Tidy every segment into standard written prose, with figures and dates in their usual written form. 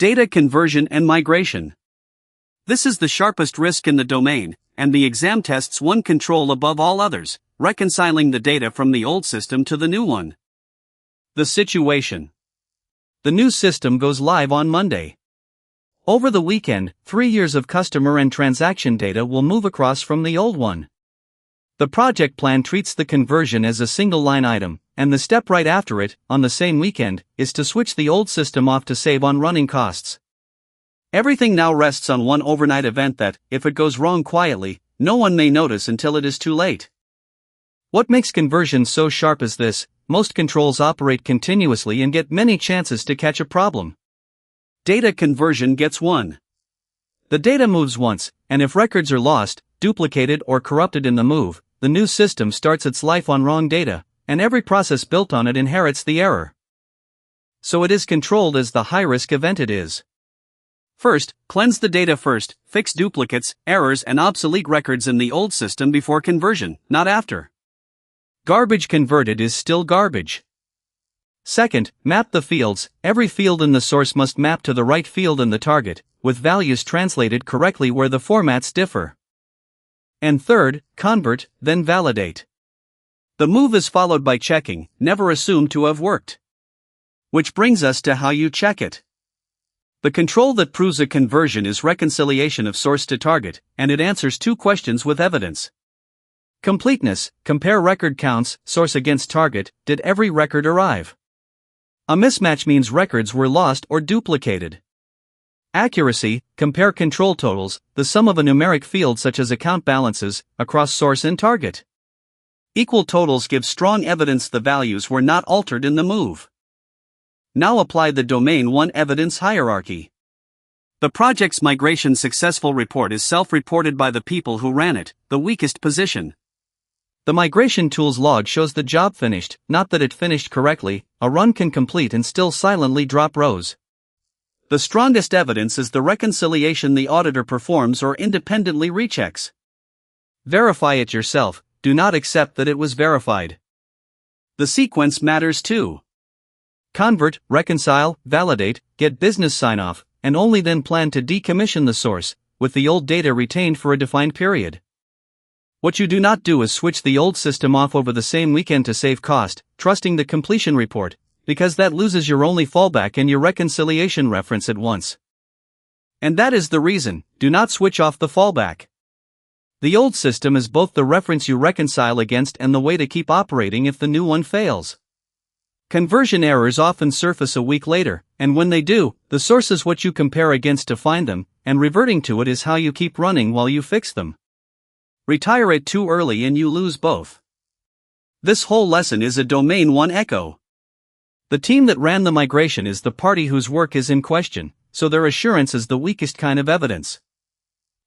Data conversion and migration. This is the sharpest risk in the domain, and the exam tests one control above all others, reconciling the data from the old system to the new one. The situation. The new system goes live on Monday. Over the weekend, 3 years of customer and transaction data will move across from the old one. The project plan treats the conversion as a single line item, and the step right after it, on the same weekend, is to switch the old system off to save on running costs. Everything now rests on one overnight event that, if it goes wrong quietly, no one may notice until it is too late. What makes conversion so sharp is this: most controls operate continuously and get many chances to catch a problem. Data conversion gets one. The data moves once, and if records are lost, duplicated or corrupted in the move, the new system starts its life on wrong data, and every process built on it inherits the error. So it is controlled as the high-risk event it is. First, cleanse the data first, fix duplicates, errors and obsolete records in the old system before conversion, not after. Garbage converted is still garbage. Second, map the fields. Every field in the source must map to the right field in the target, with values translated correctly where the formats differ. And third, convert, then validate. The move is followed by checking, never assumed to have worked. Which brings us to how you check it. The control that proves a conversion is reconciliation of source to target, and it answers 2 questions with evidence. Completeness, compare record counts, source against target, did every record arrive? A mismatch means records were lost or duplicated. Accuracy, compare control totals, the sum of a numeric field such as account balances, across source and target. Equal totals give strong evidence the values were not altered in the move. Now apply the Domain 1 evidence hierarchy. The project's migration successful report is self-reported by the people who ran it, the weakest position. The migration tools log shows the job finished, not that it finished correctly. A run can complete and still silently drop rows. The strongest evidence is the reconciliation the auditor performs or independently rechecks. Verify it yourself, do not accept that it was verified. The sequence matters too. Convert, reconcile, validate, get business sign-off, and only then plan to decommission the source, with the old data retained for a defined period. What you do not do is switch the old system off over the same weekend to save cost, trusting the completion report, because that loses your only fallback and your reconciliation reference at once. And that is the reason, do not switch off the fallback. The old system is both the reference you reconcile against and the way to keep operating if the new one fails. Conversion errors often surface a week later, and when they do, the source is what you compare against to find them, and reverting to it is how you keep running while you fix them. Retire it too early and you lose both. This whole lesson is a Domain 1 echo. The team that ran the migration is the party whose work is in question, so their assurance is the weakest kind of evidence.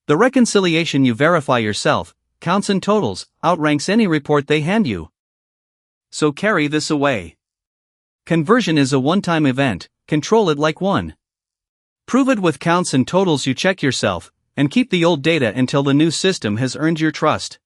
The reconciliation you verify yourself, counts and totals, outranks any report they hand you. So carry this away. Conversion is a one-time event, control it like one. Prove it with counts and totals you check yourself, and keep the old data until the new system has earned your trust.